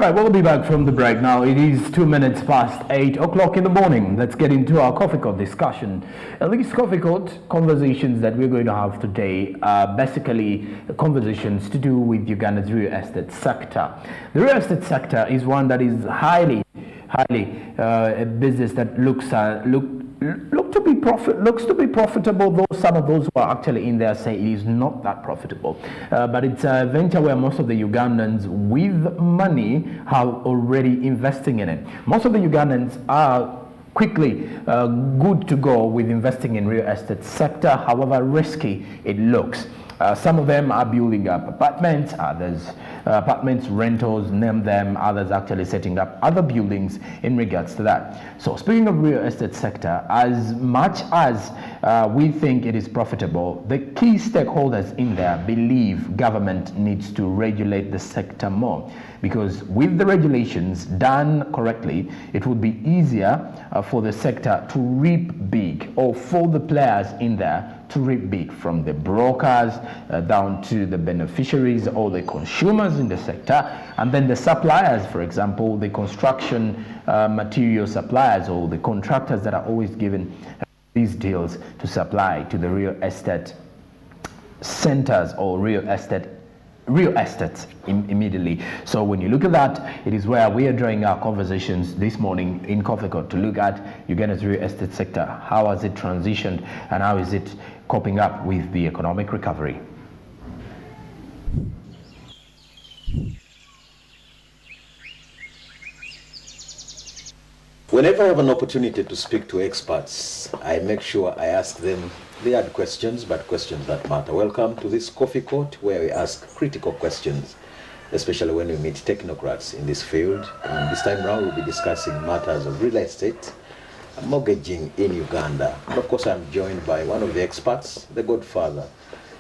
right, we'll be back from the break now. It is 2 minutes past 8 o'clock in the morning. Let's get into our Coffee Court discussion. And these Coffee Court conversations that we're going to have today are basically conversations to do with Uganda's real estate sector. The real estate sector is one that is highly a business that looks to be profitable, though some of those who are actually in there say it is not that profitable. But it's a venture where most of the Ugandans with money are already investing in it. Most of the Ugandans are quickly good to go with investing in real estate sector, however risky it looks. Some of them are building up apartments, others apartments, rentals, name them, others actually setting up other buildings in regards to that. So speaking of real estate sector, as much as we think it is profitable, the key stakeholders in there believe government needs to regulate the sector more, because with the regulations done correctly, it would be easier for the sector to reap big, or for the players in there to reap big, from the brokers down to the beneficiaries or the consumers in the sector, and then the suppliers, for example, the construction material suppliers or the contractors that are always given these deals to supply to the real estate centers or real estates immediately. So when you look at that, it is where we are drawing our conversations this morning in Coffee Court to look at Uganda's real estate sector. How has it transitioned and how is it coping up with the economic recovery? Whenever I have an opportunity to speak to experts, I make sure I ask them the hard questions, but questions that matter. Welcome to this Coffee Court, where we ask critical questions, especially when we meet technocrats in this field. And this time around, we'll be discussing matters of real estate, mortgaging in Uganda. And of course, I'm joined by one of the experts, the godfather,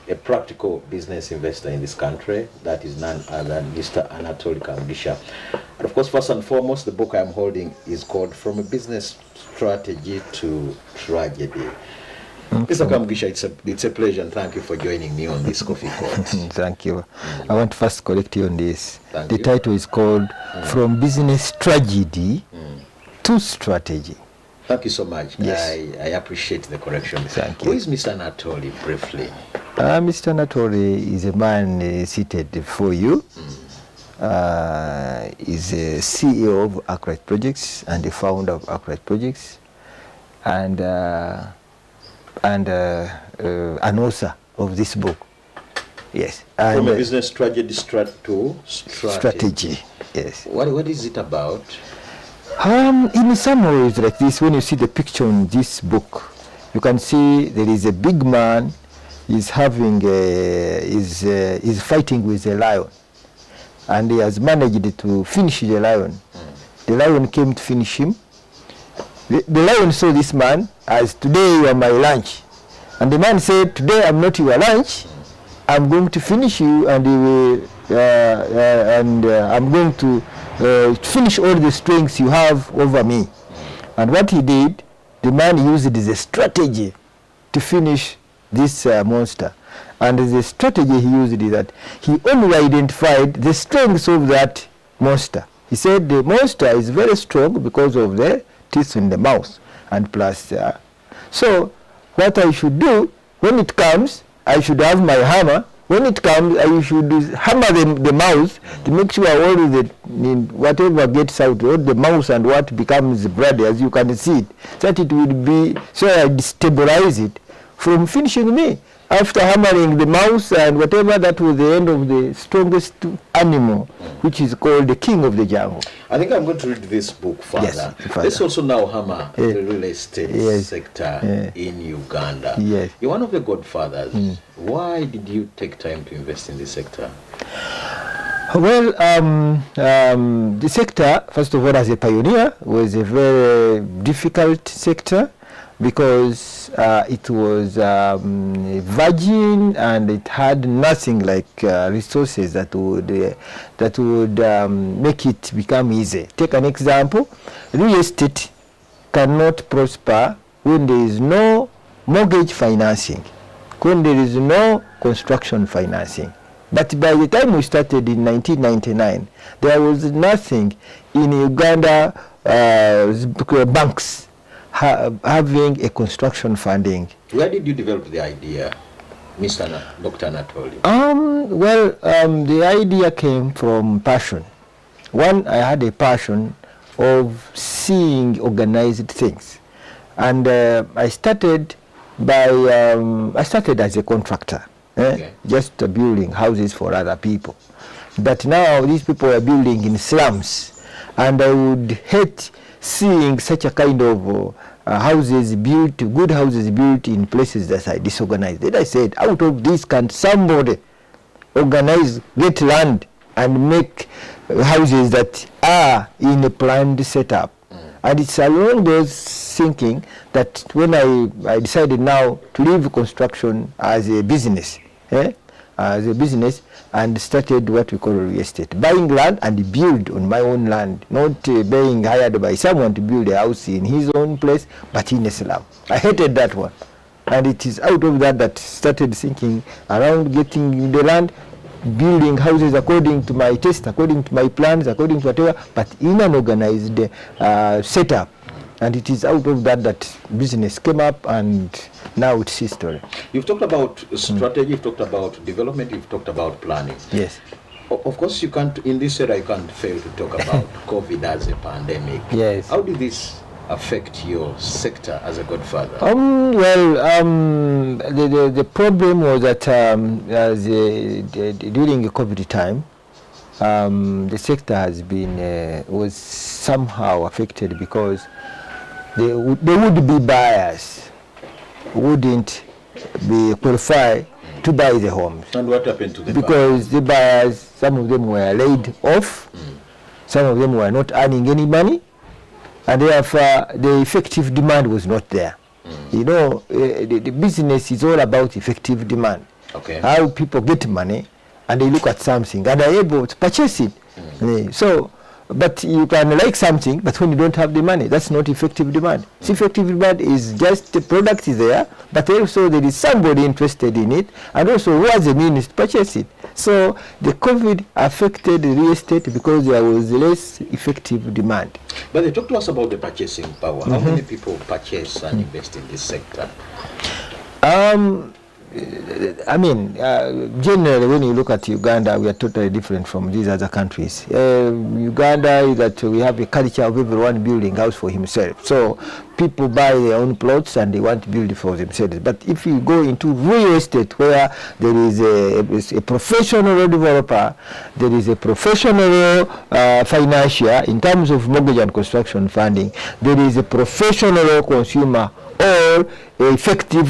a practical business investor in this country, that is none other than Mr. Anatoly Kamugisha. And of course, first and foremost, the book I'm holding is called From a Business Strategy to Tragedy. Mr. Kamugisha, it's a pleasure, and thank you for joining me on this Coffee Court. Thank you. I want to first correct you on this. The title is called From Business Tragedy to Strategy. Thank you so much. Yes. I appreciate the correction. Thank you. Who is Mr. Anatoly, briefly? Mr. Anatoly is a man seated before you. Is a CEO of Upright Projects and the founder of Upright Projects, and an author of this book. Yes. From a business tragedy to strategy. Yes. What is it about? In some ways like this, when you see the picture in this book, you can see there is a big man. He's having is fighting with a lion, and he has managed to finish the lion. The lion came to finish him. The lion saw this man as, "Today you are my lunch," and the man said, "Today I'm not your lunch. I'm going to finish you, and I'm going to finish all the strengths you have over me." And what he did, the man used it as a strategy to finish this monster. And the strategy he used is that he only identified the strengths of that monster. He said the monster is very strong because of the teeth in the mouth, and plus so what I should do when it comes, I should have my hammer. When it comes, I should hammer the mouse to make sure all the whatever gets out, all the mouse and what becomes blood, as you can see it, that it will be, so I destabilize it from finishing me. After hammering the mouse and whatever, that was the end of the strongest animal, which is called the king of the jungle. I think I'm going to read this book further. Yes, Let's also now hammer the real estate sector in Uganda. Yes. You're one of the godfathers. Why did you take time to invest in this sector? Well, the sector, first of all, as a pioneer, was a very difficult sector, because it was virgin and it had nothing like resources that would make it become easy. Take an example: real estate cannot prosper when there is no mortgage financing, when there is no construction financing. But by the time we started in 1999, there was nothing in Uganda banks having a construction funding. Where did you develop the idea, Dr. Anatoly? The idea came from passion. One, I had a passion of seeing organized things. And I started as a contractor, just building houses for other people. But now these people are building in slums, and I would hate seeing such a kind of houses built, good houses built in places that are disorganized. Then I said, out of this, can somebody organize, get land, and make houses that are in a planned setup? And it's along those thinking that when I decided now to leave construction as a business, and started what we call real estate, buying land and build on my own land, not being hired by someone to build a house in his own place, but in a slum. I hated that one. And it is out of that started thinking around getting the land, building houses according to my taste, according to my plans, according to whatever, but in an organized setup. And it is out of that business came up, and now it's history. You've talked about strategy, you've talked about development, you've talked about planning. Yes. Of course, you can't, in this era, you can't fail to talk about COVID as a pandemic. Yes. How did this affect your sector as a godfather? The problem was that during the COVID time, the sector has been was somehow affected because there would be buyers who wouldn't be qualified to buy the homes. And what happened to the because the buyers, some of them were laid off, some of them were not earning any money, and therefore the effective demand was not there. You know, the business is all about effective demand. Okay. How people get money and they look at something and are able to purchase it. So, but you can like something, but when you don't have the money, that's not effective demand. So effective demand is just the product is there, but also there is somebody interested in it, and also who has the means to purchase it. So the COVID affected the real estate because there was less effective demand. But they talk to us about the purchasing power. How many people purchase and invest in this sector? Generally, when you look at Uganda, we are totally different from these other countries. Uganda is that we have a culture of everyone building house for himself. So people buy their own plots and they want to build it for themselves. But if you go into real estate, where there is a professional developer, there is a professional financier in terms of mortgage and construction funding, there is a professional consumer or effective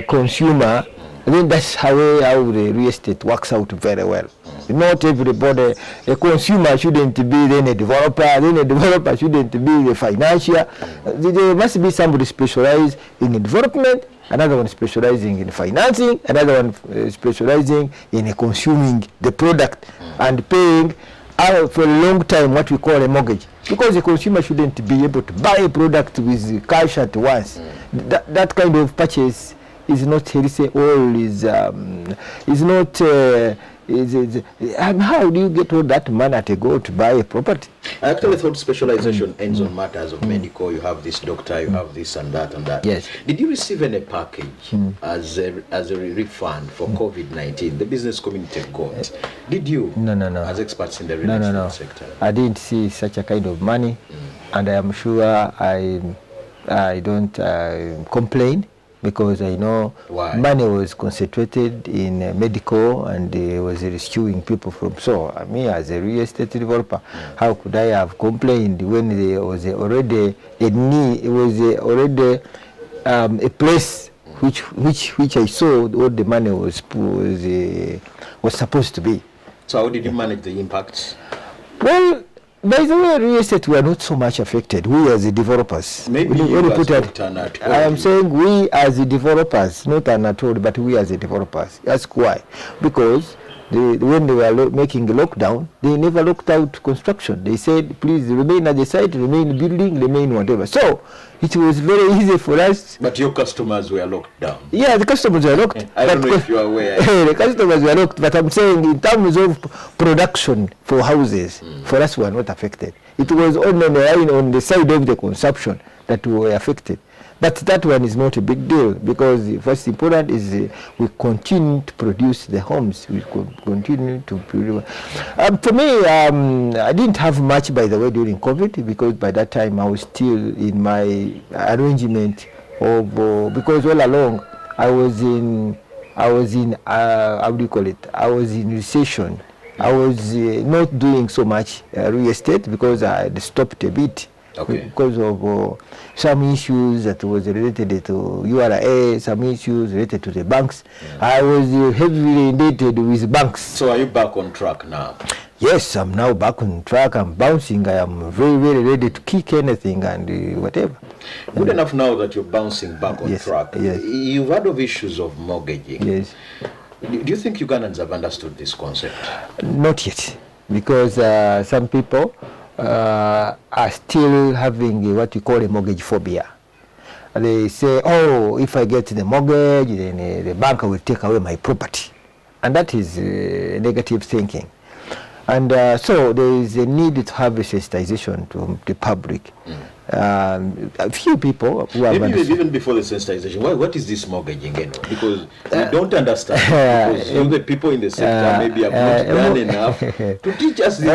consumer, then that's how the real estate works out very well. Not everybody, a consumer shouldn't be then a developer shouldn't be the financier. There must be somebody specialized in development, another one specializing in financing, another one specializing in consuming the product and paying for a long time what we call a mortgage, because the consumer shouldn't be able to buy a product with cash at once. That kind of purchase is not healthy, or is not. How do you get all that money to go to buy a property? I actually thought specialization ends on matters of medical. You have this doctor, you have this and that and that. Yes. Did you receive any package as a refund for COVID-19? The business community got. Did you? No. As experts in the real estate sector? I didn't see such a kind of money, and I am sure I don't complain, because I know money was concentrated in medical, and was rescuing people from. So me as a real estate developer, how could I have complained when there was already a need? It was already a place which I saw what the money was supposed to be. So how did you manage the impacts? Well, by the way, real estate, we are not so much affected. We as the developers. Maybe I am saying we as the developers, not Anatole, but we as the developers. Ask why? Because when they were making a lockdown, they never locked out construction. They said, please remain at the site, remain building, remain whatever. So it was very easy for us. But your customers were locked down. Yeah, the customers were locked. I don't know if you are aware. The customers were locked, but I'm saying in terms of production for houses, for us we were not affected. It was only on the side of the consumption that we were affected. But that one is not a big deal, because what's important is we continue to produce the homes. We continue to produce. For me, I didn't have much, by the way, during COVID, because by that time I was still in my arrangement of because all along I was in how do you call it? I was in recession. I was not doing so much real estate because I had stopped a bit. Okay. Because of some issues that was related to URA, some issues related to the banks. I was heavily indebted with banks. So are you back on track now? Yes, I'm now back on track. I'm bouncing. I am very, very ready to kick anything and whatever. Good enough now that you're bouncing back on track. Yes. You've heard of issues of mortgaging. Yes. Do you think Ugandans have understood this concept? Not yet, because some people are still having what you call a mortgage phobia. They say, oh, if I get the mortgage, then the bank will take away my property. And that is negative thinking. And so there is a need to have a sensitization to the public. A few people who have maybe even before the sensitization, what is this mortgaging anyway? Because we don't understand. Because you, the people in the sector, maybe have not done enough to teach us this.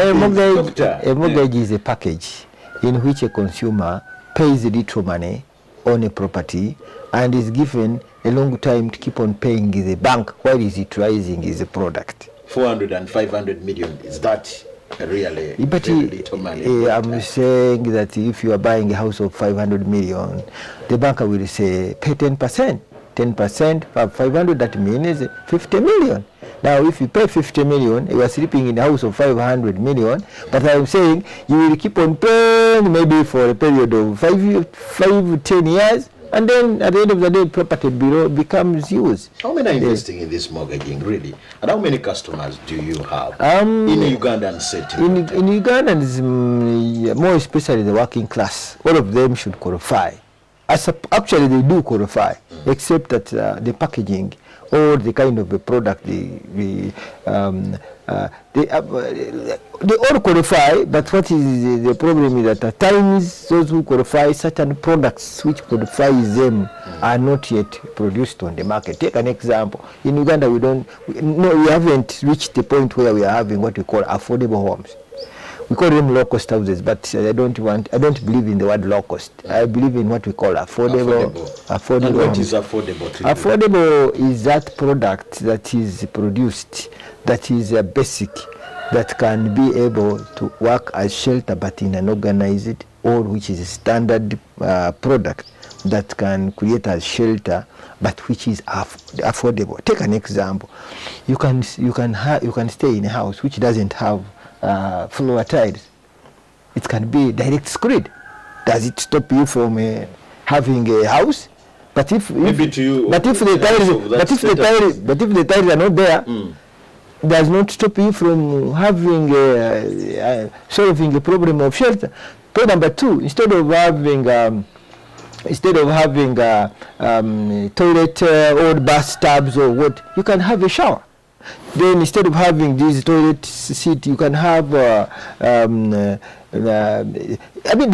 A mortgage is a package in which a consumer pays little money on a property and is given a long time to keep on paying the bank while he's utilizing his product. 400 and 500 million, is that really but little money? I'm saying that if you are buying a house of 500 million, the banker will say pay 10%. 10% of 500, that means 50 million. Now, if you pay 50 million, you are sleeping in a house of 500 million, but I'm saying you will keep on paying maybe for a period of 10 years, and then at the end of the day, property bureau becomes yours. How many are investing in this mortgaging, really? And how many customers do you have in a Ugandan setting? In Uganda, more especially the working class, all of them should qualify. Actually, they do qualify, except that the packaging or the kind of a product, they all qualify, but what is the problem is that at times those who qualify, certain products which qualify them are not yet produced on the market. Take an example. In Uganda, we haven't reached the point where we are having what we call affordable homes. We call them low-cost houses, but I don't believe in the word low-cost. I believe in what we call affordable. And what is affordable to you? Affordable is that product that is produced, that is a basic, that can be able to work as shelter, but in an organized, or which is a standard product that can create as shelter, but which is affordable. Take an example. You can stay in a house which doesn't have floor tiles. It can be direct screed. Does it stop you from having a house? But if the tiles are not there, does not stop you from having solving a problem of shelter. Point number two: instead of having toilet or bathtubs or what, you can have a shower. Then instead of having this toilet seat, you can have there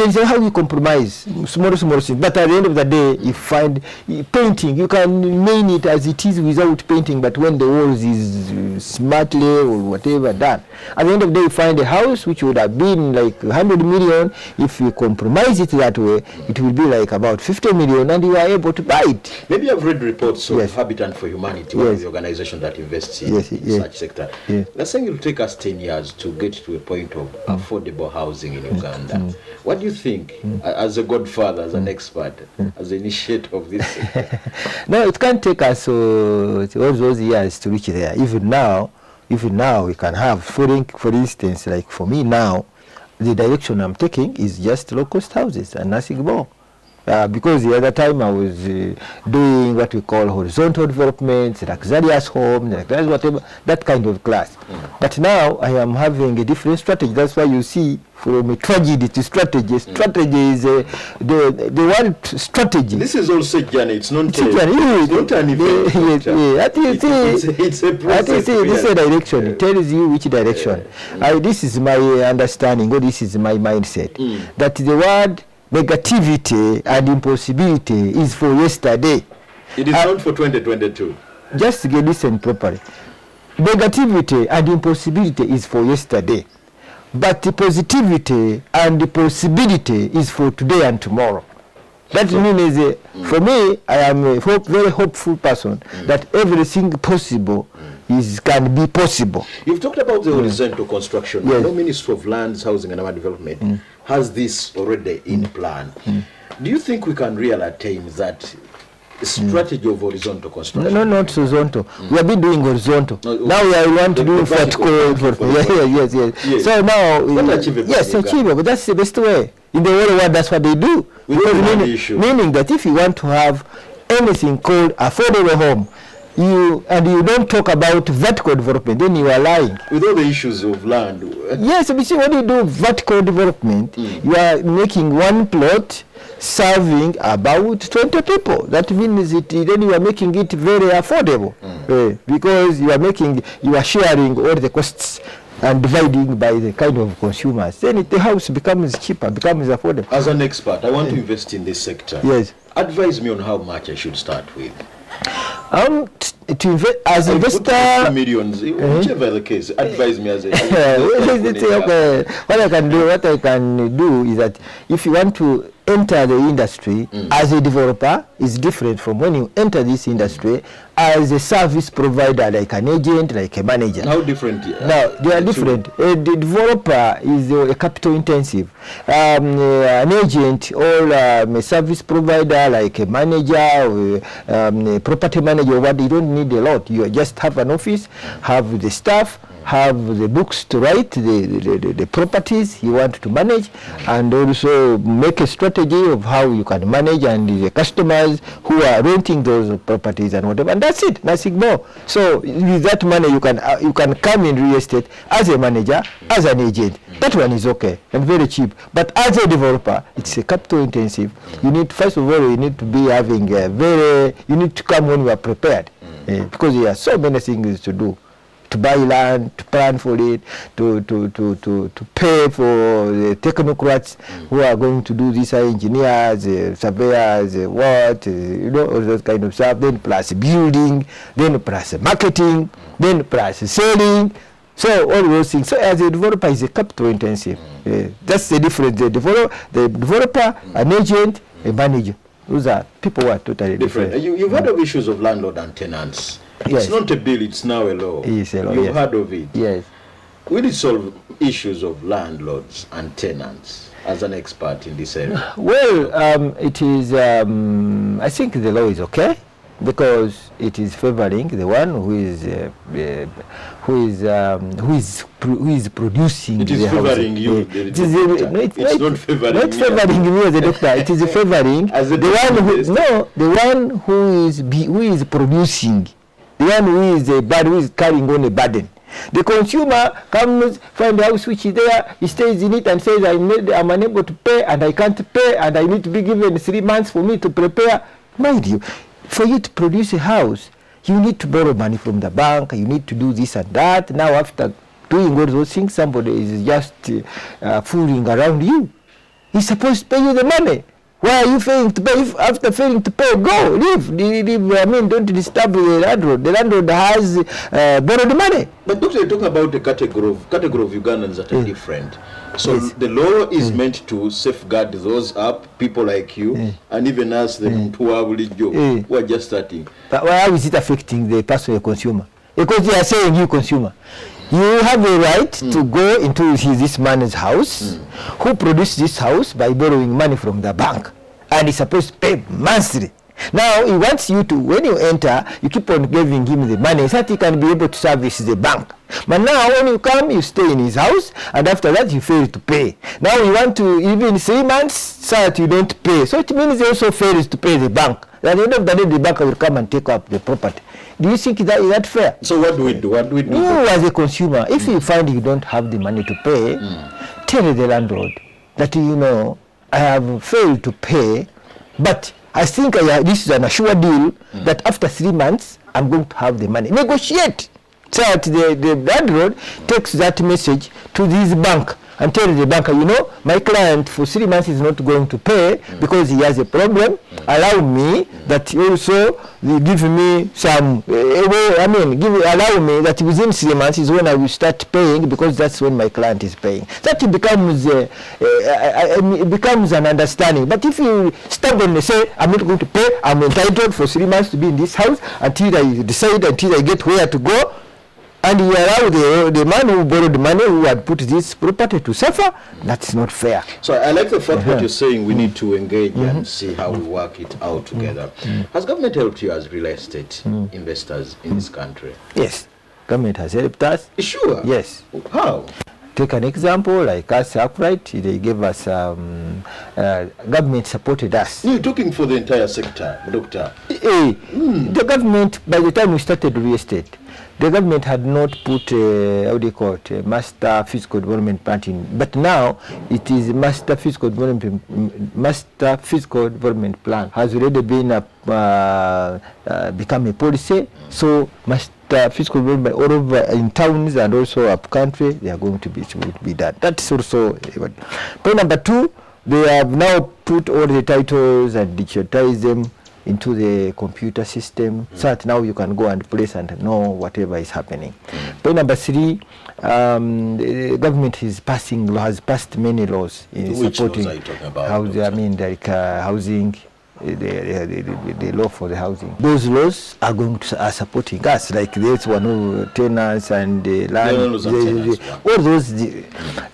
is how you compromise small things. But at the end of the day, you find painting. You can main it as it is without painting. But when the walls is smartly or whatever done, at the end of the day, you find a house which would have been like 100 million. If you compromise it that way, it will be like about 50 million, and you are able to buy it. Maybe I've read reports of Habitat for Humanity, one of the organizations that invests in such sector. They're saying it will take us 10 years to get to a point of affordable housing in Uganda. What do you think, as a godfather, as an expert, as an initiator of this sector? No, it can't take us all those years to reach there. Even now, we can have, for instance, like for me now, the direction I'm taking is just low-cost houses and nothing more. because the other time I was doing what we call horizontal developments, luxurious homes, luxurious whatever, that kind of class. But now I am having a different strategy. That's why you see from a tragedy to strategy. Strategy is the word strategy. This is also journey. It's not It's not an event. It's a process. This is a direction. It tells you which direction. This is my understanding, or this is my mindset, that the word negativity and impossibility is for yesterday. It is not for 2022. Just listen properly. Negativity and impossibility is for yesterday. But the positivity and the possibility is for today and tomorrow. That means, for me, I am a very hopeful person that everything possible can be possible. You've talked about the horizontal construction. Yes. No Ministry of Lands, Housing and Urban Development has this already in plan. Do you think we can really attain that strategy of horizontal construction? No, not horizontal. We have been doing horizontal. Now we want to do vertical. Yes. So now, yes, achievable. That's the best way. In the whole world, that's what they do. Meaning that if you want to have anything called affordable home, you don't talk about vertical development, then you are lying. With all the issues of land. Yes, but see, when you do vertical development, you are making one plot serving about 20 people. That means then you are making it very affordable, because you are sharing all the costs and dividing by the kind of consumers. Then the house becomes cheaper, becomes affordable. As an expert, I want to invest in this sector. Yes. Advise me on how much I should start with. To invest as investor, millions, whichever the case. Advise me as a. What I can do is that if you want to enter the industry as a developer, is different from when you enter this industry as a service provider, like an agent, like a manager. How different? Now they are different. The developer is a capital intensive. An agent or a service provider, like a manager or a property manager, what you don't need a lot. You just have an office, have the staff, have the books to write, the properties you want to manage, and also make a strategy of how you can manage and the customers who are renting those properties and whatever, and that's it, nothing more. So with that money you can come in real estate as a manager, as an agent. That one is okay and very cheap. But as a developer, it's a capital intensive. You need, first of all, you need to be having you need to come when you are prepared, because there are so many things to do. To buy land, to plan for it, to pay for the technocrats who are going to do this, engineers, surveyors, all those kind of stuff. Then plus building, then plus marketing, then plus selling. So all those things. So as a developer, is a capital intensive. That's the difference. The developer, an agent, a manager. Those are people who are totally different. You've heard of issues of landlord and tenants. Yes. It's not a bill, it's now a law. It's a law. You've heard of it. Yes. Will it solve issues of landlords and tenants as an expert in this area? Well, it is, I think the law is okay, because it is favoring the one who is producing. It is the favoring housing. you. It's not favoring me as a doctor. It is favoring as a the one who is producing, the one who is carrying on a burden. The consumer comes, find the house which is there, he stays in it and says, I'm unable to pay and I can't pay and I need to be given 3 months for me to prepare. Mind you, for you to produce a house, you need to borrow money from the bank, you need to do this and that. Now after doing all those things, somebody is just fooling around you. He's supposed to pay you the money. Why are you failing to pay? If after failing to pay, go, leave. Don't disturb the landlord. The landlord has borrowed money. But doctor, you're talking about the category of Ugandans that are different. So the law is meant to safeguard those people like you, and even us, the who are just starting. But why is it affecting the personal consumer? Because they are saying you consumer. You have a right to go into this man's house, who produced this house by borrowing money from the bank, and is supposed to pay monthly. Now he wants you to, when you enter, you keep on giving him the money so that he can be able to service the bank. But now when you come, you stay in his house, and after that you fail to pay. Now you want to even 3 months so that you don't pay. So it means he also fails to pay the bank. At the end of the day, the bank will come and take up the property. Do you think that is that fair? So what do we do? What do we do? You as a consumer, if you find you don't have the money to pay, tell the landlord that, you know, I have failed to pay, but I think this is an assured deal that after 3 months, I'm going to have the money. Negotiate. So that the landlord takes that message to this bank and tell the banker, you know, my client for 3 months is not going to pay because he has a problem. Allow me that also you give me some, allow me that within 3 months is when I will start paying, because that's when my client is paying. That becomes it becomes an understanding. But if you stubbornly say, I'm not going to pay, I'm entitled for 3 months to be in this house until I decide, until I get where to go, and you allow the man who borrowed money, who had put this property to suffer, that's not fair. So I like the fact that you're saying we need to engage and see how we work it out together. Has government helped you as real estate investors in this country? Yes, government has helped us. Sure. Yes. How? Take an example, like us, Upright, they gave us, government supported us. You're talking for the entire sector, Doctor. The government, by the time we started real estate, the government had not put how do you call it, a master fiscal development plan in, but now it is master fiscal development plan has already been become a policy. So master fiscal development all over in towns and also up country, they are going to be done. That's also point number 2. They have now put all the titles and digitize them into the computer system, so that now you can go and place and know whatever is happening. Point number 3, the government has passed many laws in Which supporting laws are you talking about, housing, housing, the law for the housing. Those laws are are supporting us, like this one, who tenants and the land, all those.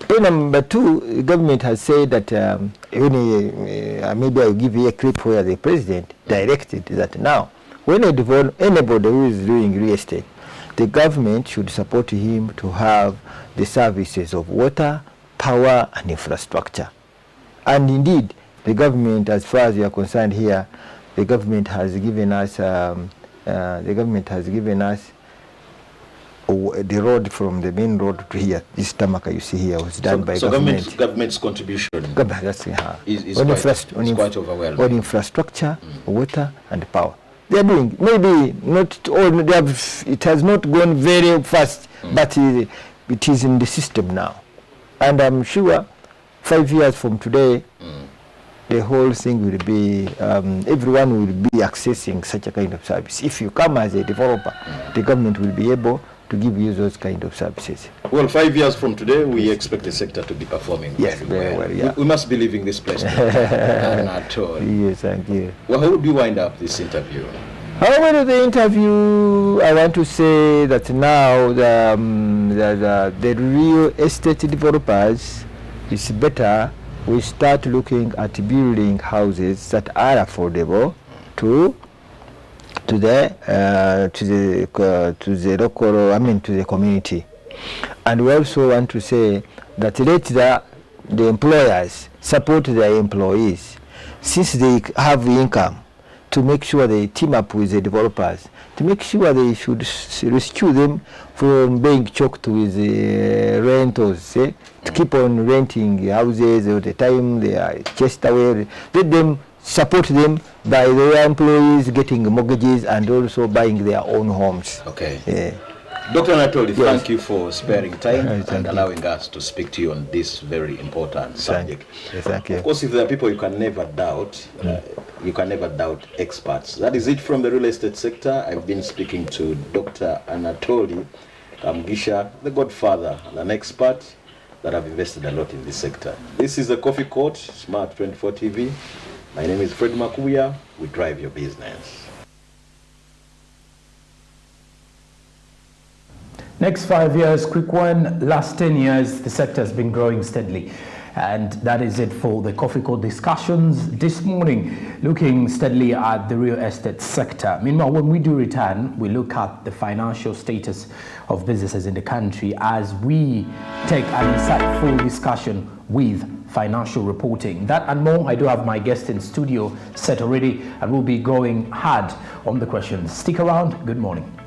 Point number 2, the government has said that maybe I'll give you a clip where the president directed that now, when anybody who is doing real estate, the government should support him to have the services of water, power, and infrastructure. And indeed, the government, as far as you are concerned here, the government has given us the road from the main road to here. This tarmac you see here was done by government. So government's contribution is quite overwhelming. On infrastructure, water, and power. They are doing, maybe not all, it has not gone very fast, but it is in the system now. And I'm sure 5 years from today, the whole thing will be, everyone will be accessing such a kind of service. If you come as a developer, the government will be able to give you those kind of services. Well, 5 years from today, we expect the sector to be performing very well. Yeah. We must be leaving this place. Not at all. Yes, thank you. Well, how would you wind up this interview? However, the interview, I want to say that now the real estate developers, it's better we start looking at building houses that are affordable to the local, to the community. And we also want to say that let the employers support their employees, since they have income, to make sure they team up with the developers, to make sure they should rescue them from being choked with rentals, to keep on renting houses all the time they are chased away. Let them support them by their employees getting mortgages and also buying their own homes. Okay. Yeah. Dr. Anatoli, thank you for sparing time and allowing us to speak to you on this very important subject. Thank you. Of course, if there are people you can never doubt, experts. That is it from the real estate sector. I've been speaking to Dr. Anatoli Kamgisha, the godfather and an expert that have invested a lot in this sector. This is the Coffee Court, Smart 24 TV. My name is Fred Makuya. We drive your business. Next 5 years, quick one. Last 10 years, the sector has been growing steadily. And that is it for the Coffee Court discussions this morning, looking steadily at the real estate sector. Meanwhile, when we do return, we look at the financial status of businesses in the country as we take an insightful discussion with financial reporting. That and more. I do have my guest in studio set already, and we'll be going hard on the questions. Stick around. Good morning.